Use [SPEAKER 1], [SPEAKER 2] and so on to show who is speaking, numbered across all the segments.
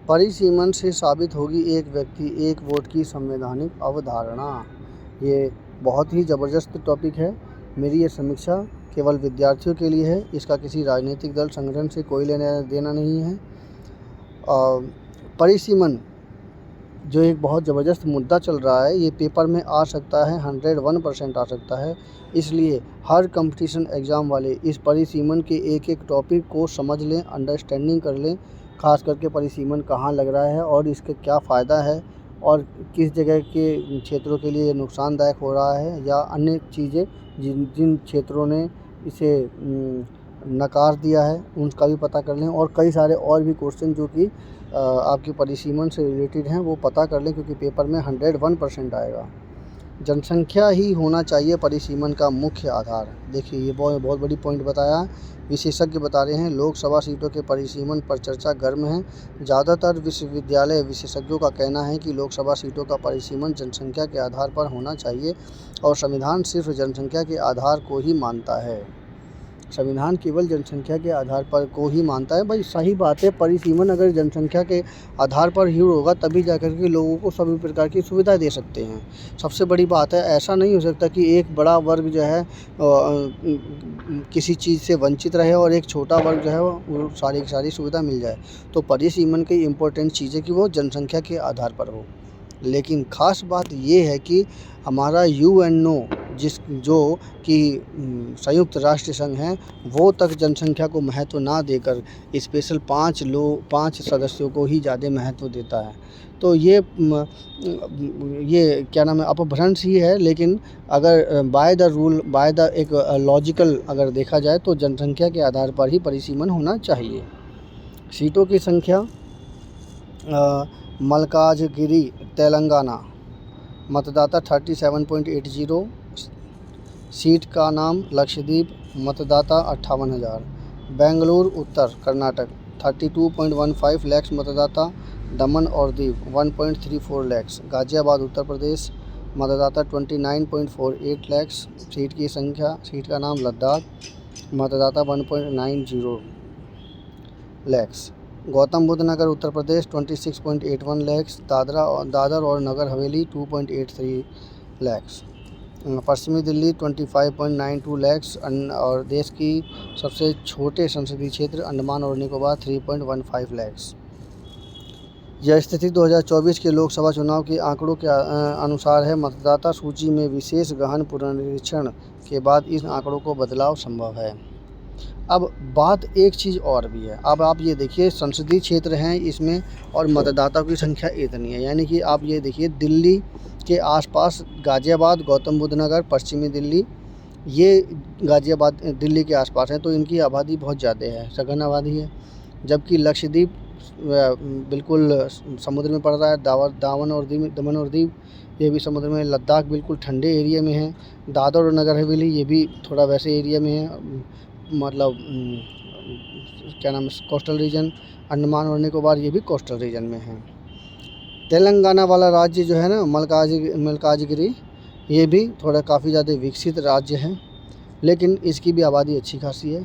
[SPEAKER 1] परिसीमन से साबित होगी एक व्यक्ति एक वोट की संवैधानिक अवधारणा। ये बहुत ही ज़बरदस्त टॉपिक है। मेरी ये समीक्षा केवल विद्यार्थियों के लिए है, इसका किसी राजनीतिक दल संगठन से कोई लेना देना नहीं है। परिसीमन जो एक बहुत ज़बरदस्त मुद्दा चल रहा है, ये पेपर में आ सकता है, 101% आ सकता है। इसलिए हर कंपटीशन एग्ज़ाम वाले इस परिसीमन के एक एक टॉपिक को समझ लें, अंडरस्टैंडिंग कर लें। ख़ास करके परिसीमन कहाँ लग रहा है और इसका क्या फ़ायदा है और किस जगह के क्षेत्रों के लिए नुकसानदायक हो रहा है, या अन्य चीज़ें जिन जिन क्षेत्रों ने इसे नकार दिया है उनका भी पता कर लें। और कई सारे और भी क्वेश्चन जो कि आपकी परिसीमन से रिलेटेड हैं वो पता कर लें, क्योंकि पेपर में 101% आएगा। जनसंख्या ही होना चाहिए परिसीमन का मुख्य आधार। देखिए, ये बहुत बड़ी पॉइंट बताया। विशेषज्ञ बता रहे हैं लोकसभा सीटों के परिसीमन पर चर्चा गर्म है। ज़्यादातर विश्वविद्यालय विशेषज्ञों का कहना है कि लोकसभा सीटों का परिसीमन जनसंख्या के आधार पर होना चाहिए और संविधान सिर्फ जनसंख्या के आधार को ही मानता है। संविधान केवल जनसंख्या के आधार पर को ही मानता है। भाई सही बात है, परिसीमन अगर जनसंख्या के आधार पर ही होगा तभी जाकर के लोगों को सभी प्रकार की सुविधा दे सकते हैं। सबसे बड़ी बात है, ऐसा नहीं हो सकता कि एक बड़ा वर्ग जो है किसी चीज़ से वंचित रहे और एक छोटा वर्ग जो है वो सारी की सारी सुविधा मिल जाए। तो परिसीमन की इम्पोर्टेंट चीज़ है कि वो जनसंख्या के आधार पर हो। लेकिन ख़ास बात ये है कि हमारा यूएनओ जो कि संयुक्त राष्ट्र संघ है, वो तक जनसंख्या को महत्व ना देकर स्पेशल 5 सदस्यों को ही ज़्यादा महत्व देता है। तो ये क्या नाम है, अपभ्रंश ही है। लेकिन अगर by the rule, by the एक लॉजिकल अगर देखा जाए तो जनसंख्या के आधार पर ही परिसीमन होना चाहिए। सीटों की संख्या, मल्काजगिरी तेलंगाना, मतदाता 37.80। सीट का नाम लक्षद्वीप, मतदाता 58,000। बेंगलुरु उत्तर कर्नाटक 32.15 लाख मतदाता, दमन और दीव 1.34 लाख। गाज़ियाबाद उत्तर प्रदेश, मतदाता 29.48 लाख। सीट का नाम लद्दाख, मतदाता 1.90 लाख। गौतम बुद्ध नगर उत्तर प्रदेश 26.81 लाख। दादर और नगर हवेली 2.83 लाख। पश्चिमी दिल्ली 25.92 लाख। और देश की सबसे छोटे संसदीय क्षेत्र अंडमान और निकोबार 3.15 लाख। यह स्थिति 2024 के लोकसभा चुनाव के आंकड़ों के अनुसार है। मतदाता सूची में विशेष गहन पुनरीक्षण के बाद इन आंकड़ों को बदलाव संभव है। अब बात एक चीज़ और भी है। अब आप ये देखिए, संसदीय क्षेत्र हैं इसमें और मतदाताओं की संख्या इतनी है, यानी कि आप ये देखिए दिल्ली के आसपास गाज़ियाबाद, गौतम बुद्ध नगर, पश्चिमी दिल्ली, ये गाज़ियाबाद दिल्ली के आसपास है, तो इनकी आबादी बहुत ज़्यादा है, सघन आबादी है। जबकि लक्षद्वीप बिल्कुल समुद्र में पड़ रहा है, दमन और दीव ये भी समुद्र में, लद्दाख बिल्कुल ठंडे एरिया में है, दादर और नगर हवेली ये भी थोड़ा वैसे एरिया में है, मतलब क्या नाम है, कोस्टल रीजन। अंडमान और निकोबार ये भी कोस्टल रीजन में है। तेलंगाना वाला राज्य जो है ना, मल्काजगिरी, ये भी थोड़ा काफ़ी ज़्यादा विकसित राज्य है, लेकिन इसकी भी आबादी अच्छी खासी है।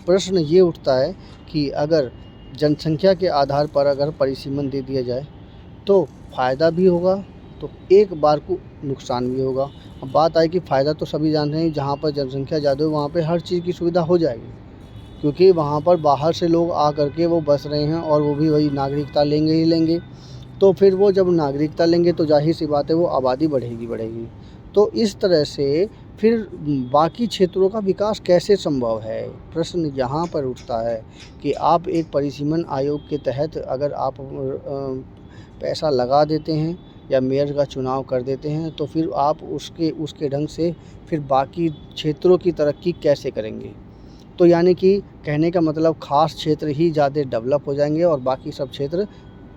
[SPEAKER 1] प्रश्न ये उठता है कि अगर जनसंख्या के आधार पर अगर परिसीमन दे दिया जाए तो फ़ायदा भी होगा, तो एक बार को नुकसान भी होगा। अब बात आई कि फ़ायदा तो सभी जानते हैं, जहाँ पर जनसंख्या ज़्यादा हो वहाँ पे हर चीज़ की सुविधा हो जाएगी, क्योंकि वहाँ पर बाहर से लोग आ करके वो बस रहे हैं और वो भी वही नागरिकता लेंगे ही लेंगे। तो फिर वो जब नागरिकता लेंगे तो जाहिर सी बात है वो आबादी बढ़ेगी। तो इस तरह से फिर बाकी क्षेत्रों का विकास कैसे संभव है? प्रश्न यहाँ पर उठता है कि आप एक परिसीमन आयोग के तहत अगर आप पैसा लगा देते हैं या मेयर का चुनाव कर देते हैं, तो फिर आप उसके ढंग से फिर बाकी क्षेत्रों की तरक्की कैसे करेंगे? तो यानी कि कहने का मतलब ख़ास क्षेत्र ही ज़्यादा डेवलप हो जाएंगे और बाकी सब क्षेत्र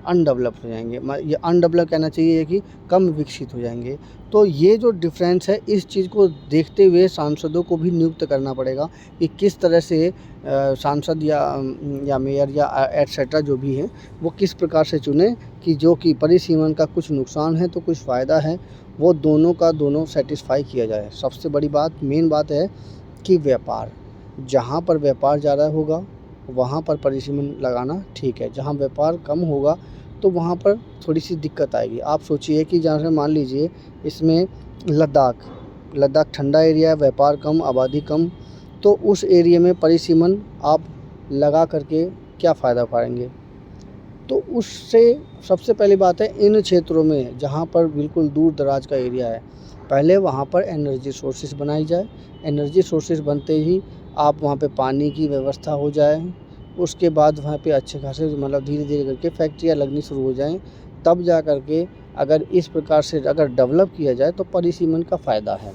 [SPEAKER 1] अनडेवलप हो जाएंगे। ये अनडेवलप कहना चाहिए कि कम विकसित हो जाएंगे। तो ये जो डिफरेंस है, इस चीज़ को देखते हुए सांसदों को भी नियुक्त करना पड़ेगा कि किस तरह से सांसद या मेयर या एटसेट्रा जो भी है वो किस प्रकार से चुने कि जो कि परिसीमन का कुछ नुकसान है तो कुछ फ़ायदा है, वो दोनों का दोनों सेटिस्फाई किया जाए। सबसे बड़ी बात, मेन बात है कि व्यापार, जहाँ पर व्यापार ज़्यादा होगा वहाँ पर परिसीमन लगाना ठीक है। जहाँ व्यापार कम होगा तो वहाँ पर थोड़ी सी दिक्कत आएगी। आप सोचिए कि जहाँ से मान लीजिए इसमें लद्दाख ठंडा एरिया है, व्यापार कम, आबादी कम, तो उस एरिया में परिसीमन आप लगा करके क्या फ़ायदा पाएंगे? तो उससे सबसे पहली बात है, इन क्षेत्रों में जहाँ पर बिल्कुल दूर दराज का एरिया है, पहले वहाँ पर एनर्जी सोर्सेज बनाई जाए। एनर्जी सोर्सेज बनते ही आप वहाँ पे पानी की व्यवस्था हो जाए, उसके बाद वहाँ पे अच्छे खासे मतलब धीरे धीरे करके फैक्ट्रियाँ लगनी शुरू हो जाएं, तब जा कर के अगर इस प्रकार से अगर डेवलप किया जाए तो परिसीमन का फ़ायदा है।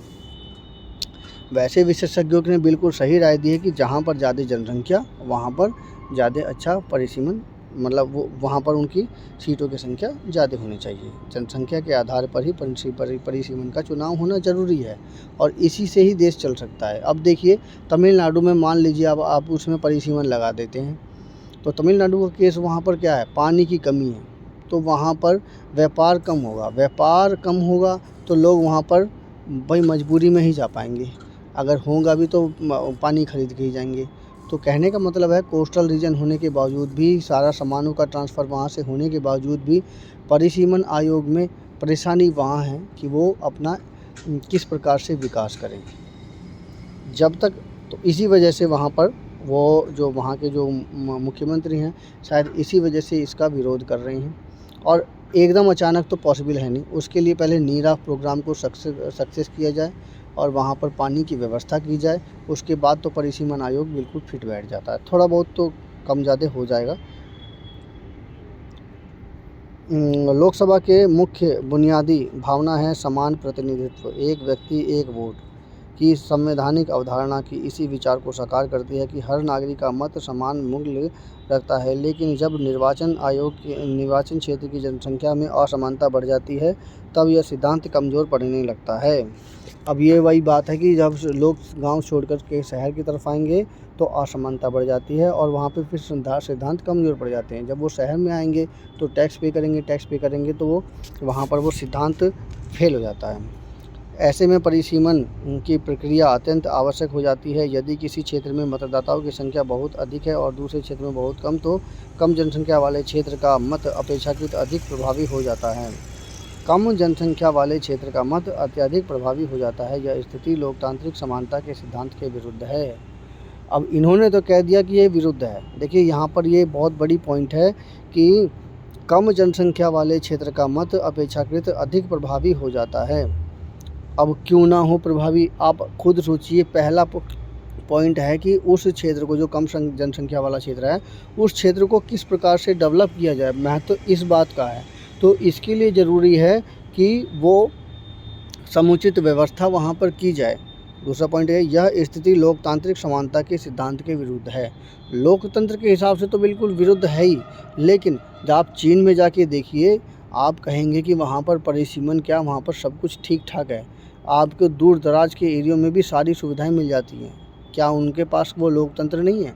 [SPEAKER 1] वैसे विशेषज्ञों ने बिल्कुल सही राय दी है कि जहाँ पर ज़्यादा जनसंख्या वहाँ पर ज़्यादा अच्छा परिसीमन, मतलब वो वहाँ पर उनकी सीटों की संख्या ज़्यादा होनी चाहिए। जनसंख्या के आधार पर ही परिसीमन का चुनाव होना ज़रूरी है और इसी से ही देश चल सकता है। अब देखिए तमिलनाडु में मान लीजिए अब आप उसमें परिसीमन लगा देते हैं, तो तमिलनाडु का केस वहाँ पर क्या है, पानी की कमी है, तो वहाँ पर व्यापार कम होगा तो लोग वहाँ पर भाई मजबूरी में ही जा पाएंगे, अगर होगा भी तो पानी खरीद के ही जाएंगे। तो कहने का मतलब है कोस्टल रीजन होने के बावजूद भी, सारा सामानों का ट्रांसफ़र वहाँ से होने के बावजूद भी परिसीमन आयोग में परेशानी वहाँ है कि वो अपना किस प्रकार से विकास करें जब तक। तो इसी वजह से वहाँ पर वो जो वहाँ के जो मुख्यमंत्री हैं शायद इसी वजह से इसका विरोध कर रहे हैं। और एकदम अचानक तो पॉसिबल है नहीं, उसके लिए पहले नीरा प्रोग्राम को सक्सेस किया जाए और वहाँ पर पानी की व्यवस्था की जाए, उसके बाद तो परिसीमन आयोग बिल्कुल फिट बैठ जाता है। थोड़ा बहुत तो कम ज़्यादा हो जाएगा। लोकसभा के मुख्य बुनियादी भावना है समान प्रतिनिधित्व, एक व्यक्ति एक वोट की संवैधानिक अवधारणा की इसी विचार को साकार करती है कि हर नागरिक का मत समान मूल्य रखता है। लेकिन जब निर्वाचन क्षेत्र की जनसंख्या में असमानता बढ़ जाती है तब यह सिद्धांत कमज़ोर पड़ने लगता है। अब ये वही बात है कि जब लोग गांव छोड़कर के शहर की तरफ आएंगे तो असमानता बढ़ जाती है और वहाँ पे फिर सिद्धांत कमज़ोर पड़ जाते हैं। जब वो शहर में आएंगे तो टैक्स पे करेंगे तो वो वहाँ पर वो सिद्धांत फेल हो जाता है। ऐसे में परिसीमन की प्रक्रिया अत्यंत आवश्यक हो जाती है। यदि किसी क्षेत्र में मतदाताओं की संख्या बहुत अधिक है और दूसरे क्षेत्र में बहुत कम, तो कम जनसंख्या वाले क्षेत्र का मत अपेक्षाकृत अधिक प्रभावी हो जाता है। कम जनसंख्या वाले क्षेत्र का मत अत्यधिक प्रभावी हो जाता है। यह स्थिति लोकतांत्रिक समानता के सिद्धांत के विरुद्ध है। अब इन्होंने तो कह दिया कि ये विरुद्ध है। देखिए यहाँ पर ये बहुत बड़ी पॉइंट है कि कम जनसंख्या वाले क्षेत्र का मत अपेक्षाकृत अधिक प्रभावी हो जाता है। अब क्यों ना हो प्रभावी, आप खुद सोचिए। पहला पॉइंट है कि उस क्षेत्र को, जो कम जनसंख्या वाला क्षेत्र है, उस क्षेत्र को किस प्रकार से डेवलप किया जाए, महत्व तो इस बात का है। तो इसके लिए ज़रूरी है कि वो समुचित व्यवस्था वहाँ पर की जाए। दूसरा पॉइंट है, यह स्थिति लोकतांत्रिक समानता के सिद्धांत के विरुद्ध है। लोकतंत्र के हिसाब से तो बिल्कुल विरुद्ध है ही, लेकिन जब आप चीन में जाके देखिए, आप कहेंगे कि वहाँ पर परिसीमन क्या, वहाँ पर सब कुछ ठीक ठाक है। आपके दूर दराज के एरियो में भी सारी सुविधाएं मिल जाती हैं। क्या उनके पास वो लोकतंत्र नहीं है?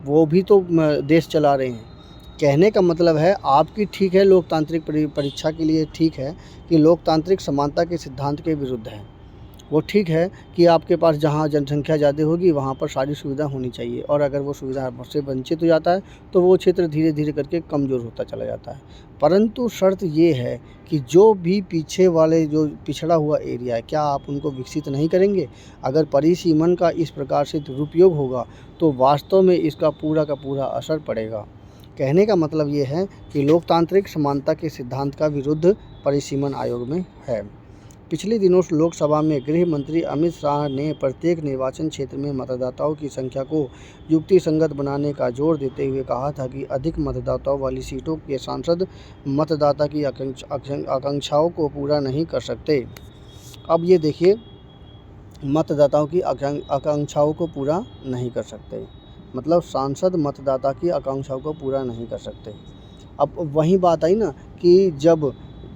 [SPEAKER 1] वो भी तो देश चला रहे हैं। कहने का मतलब है आपकी ठीक है, लोकतांत्रिक परीक्षा के लिए ठीक है कि लोकतांत्रिक समानता के सिद्धांत के विरुद्ध है। वो ठीक है कि आपके पास जहाँ जनसंख्या ज़्यादा होगी वहाँ पर सारी सुविधा होनी चाहिए, और अगर वो सुविधा से वंचित हो जाता है तो वो क्षेत्र धीरे धीरे करके कमज़ोर होता चला जाता है। परंतु शर्त ये है कि जो भी पीछे वाले, जो पिछड़ा हुआ एरिया है, क्या आप उनको विकसित नहीं करेंगे? अगर परिसीमन का इस प्रकार से दुरुपयोग होगा तो वास्तव में इसका पूरा का पूरा असर पड़ेगा। कहने का मतलब ये है कि लोकतांत्रिक समानता के सिद्धांत का विरुद्ध परिसीमन आयोग में है। पिछले दिनों लोकसभा में गृह मंत्री अमित शाह ने प्रत्येक निर्वाचन क्षेत्र में मतदाताओं की संख्या को युक्तिसंगत बनाने का जोर देते हुए कहा था कि अधिक मतदाताओं वाली सीटों के सांसद मतदाता की आकांक्षाओं को पूरा नहीं कर सकते। अब ये देखिए, मतदाताओं की आकांक्षाओं को पूरा नहीं कर सकते, मतलब सांसद मतदाता की आकांक्षाओं को पूरा नहीं कर सकते। अब वही बात आई ना कि जब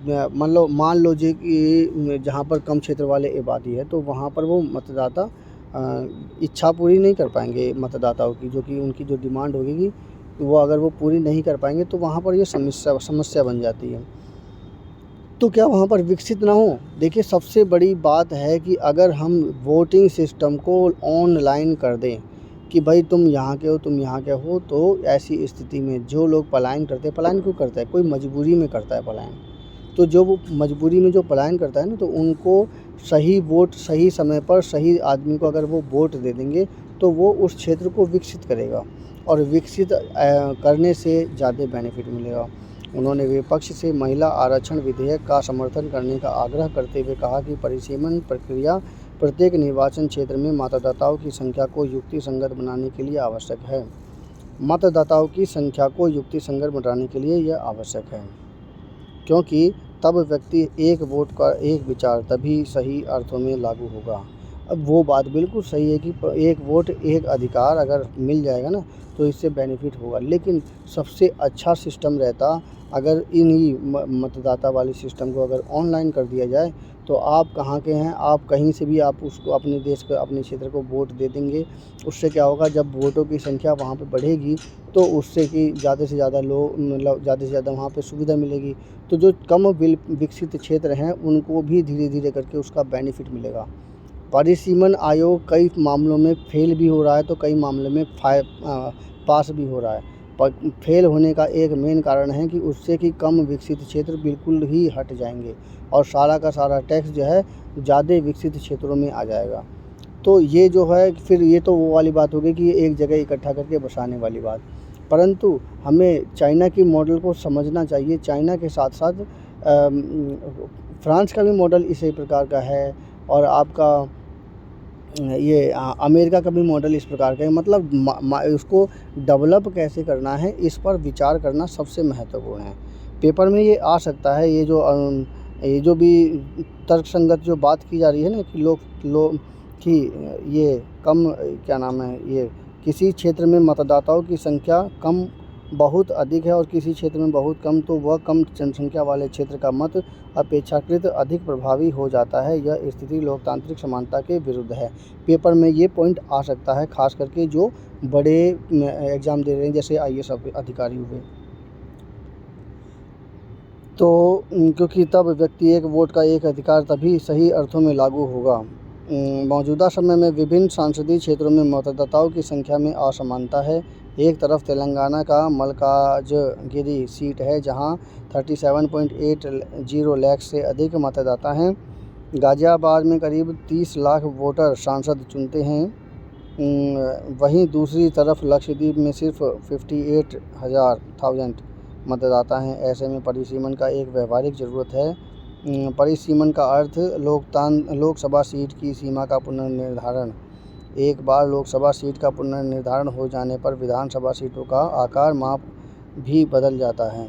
[SPEAKER 1] मान लो जी कि जहाँ पर कम क्षेत्र वाले आबादी है तो वहाँ पर वो मतदाता इच्छा पूरी नहीं कर पाएंगे मतदाताओं की, जो कि उनकी जो डिमांड होगी वो अगर वो पूरी नहीं कर पाएंगे तो वहाँ पर ये समस्या बन जाती है। तो क्या वहाँ पर विकसित ना हो? देखिए, सबसे बड़ी बात है कि अगर हम वोटिंग सिस्टम को ऑनलाइन कर दें, कि भाई तुम यहाँ के हो, तुम यहाँ के हो। तो ऐसी स्थिति में जो लोग पलायन करते हैं, पलायन क्यों करता है? कोई मजबूरी में करता है पलायन। तो जो वो मजबूरी में जो पलायन करता है ना, तो उनको सही वोट सही समय पर सही आदमी को अगर वो वोट दे देंगे तो वो उस क्षेत्र को विकसित करेगा, और विकसित करने से ज़्यादा बेनिफिट मिलेगा। उन्होंने विपक्ष से महिला आरक्षण विधेयक का समर्थन करने का आग्रह करते हुए कहा कि परिसीमन प्रक्रिया प्रत्येक निर्वाचन क्षेत्र में मतदाताओं की संख्या को युक्तिसंगत बनाने के लिए आवश्यक है। मतदाताओं की संख्या को युक्तिसंगत बनाने के लिए यह आवश्यक है, क्योंकि तब व्यक्ति एक वोट का एक विचार तभी सही अर्थों में लागू होगा। अब वो बात बिल्कुल सही है कि एक वोट एक अधिकार अगर मिल जाएगा ना, तो इससे बेनिफिट होगा। लेकिन सबसे अच्छा सिस्टम रहता अगर इन्हीं मतदाता वाले सिस्टम को अगर ऑनलाइन कर दिया जाए, तो आप कहाँ के हैं, आप कहीं से भी आप उसको अपने देश को, अपने क्षेत्र को वोट दे देंगे। उससे क्या होगा, जब वोटों की संख्या वहाँ पे बढ़ेगी तो उससे कि ज़्यादा से ज़्यादा लोग, मतलब ज़्यादा से ज़्यादा वहाँ पे सुविधा मिलेगी। तो जो कम विकसित क्षेत्र हैं उनको भी धीरे धीरे करके उसका बेनिफिट मिलेगा। परिसीमन आयोग कई मामलों में फेल भी हो रहा है, तो कई मामलों में पास भी हो रहा है। पर फेल होने का एक मेन कारण है कि उससे कि कम विकसित क्षेत्र बिल्कुल ही हट जाएंगे और सारा का सारा टैक्स जो है ज़्यादा विकसित क्षेत्रों में आ जाएगा। तो ये जो है फिर ये तो वो वाली बात हो गई कि एक जगह इकट्ठा करके बसाने वाली बात। परंतु हमें चाइना की मॉडल को समझना चाहिए। चाइना के साथ साथ फ्रांस का भी मॉडल इसी प्रकार का है, और आपका ये अमेरिका का भी मॉडल इस प्रकार का है। मतलब उसको डेवलप कैसे करना है, इस पर विचार करना सबसे महत्वपूर्ण है। पेपर में ये आ सकता है, ये जो भी तर्कसंगत जो बात की जा रही है ना कि लोग कि ये कम क्या नाम है, ये किसी क्षेत्र में मतदाताओं की संख्या कम बहुत अधिक है और किसी क्षेत्र में बहुत कम, तो वह कम जनसंख्या वाले क्षेत्र का मत अपेक्षाकृत अधिक प्रभावी हो जाता है। यह स्थिति लोकतांत्रिक समानता के विरुद्ध है। पेपर में ये पॉइंट आ सकता है, खास करके जो बड़े एग्ज़ाम दे रहे हैं, जैसे IAS अधिकारी हुए। तो क्योंकि तब व्यक्ति एक वोट का एक अधिकार तभी सही अर्थों में लागू होगा। मौजूदा समय में विभिन्न संसदीय क्षेत्रों में मतदाताओं की संख्या में असमानता है। एक तरफ तेलंगाना का मल्काजगिरी सीट है जहां 37.80 लाख से अधिक मतदाता हैं। गाज़ियाबाद में करीब 30 लाख वोटर सांसद चुनते हैं। वहीं दूसरी तरफ लक्षद्वीप में सिर्फ 58,000 मतदाता हैं। ऐसे में परिसीमन का एक व्यवहारिक ज़रूरत है। परिसीमन का अर्थ लोकसभा सीट की सीमा का पुनर्निर्धारण। एक बार लोकसभा सीट का पुनर्निर्धारण हो जाने पर विधानसभा सीटों का आकार माप भी बदल जाता है।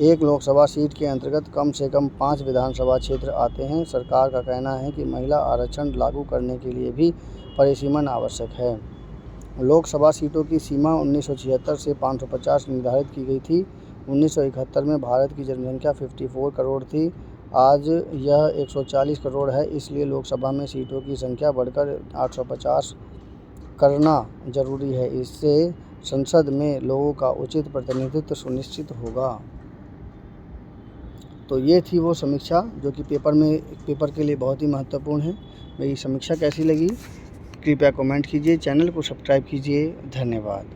[SPEAKER 1] एक लोकसभा सीट के अंतर्गत कम से कम 5 विधानसभा क्षेत्र आते हैं। सरकार का कहना है कि महिला आरक्षण लागू करने के लिए भी परिसीमन आवश्यक है। लोकसभा सीटों की सीमा 1976 से 550 निर्धारित की गई थी। 1971 में भारत की जनसंख्या 54 करोड़ थी। आज यह 140 करोड़ है, इसलिए लोकसभा में सीटों की संख्या बढ़कर 850 करना जरूरी है। इससे संसद में लोगों का उचित प्रतिनिधित्व सुनिश्चित होगा। तो ये थी वो समीक्षा जो कि पेपर के लिए बहुत ही महत्वपूर्ण है। मेरी समीक्षा कैसी लगी कृपया कमेंट कीजिए, चैनल को सब्सक्राइब कीजिए। धन्यवाद।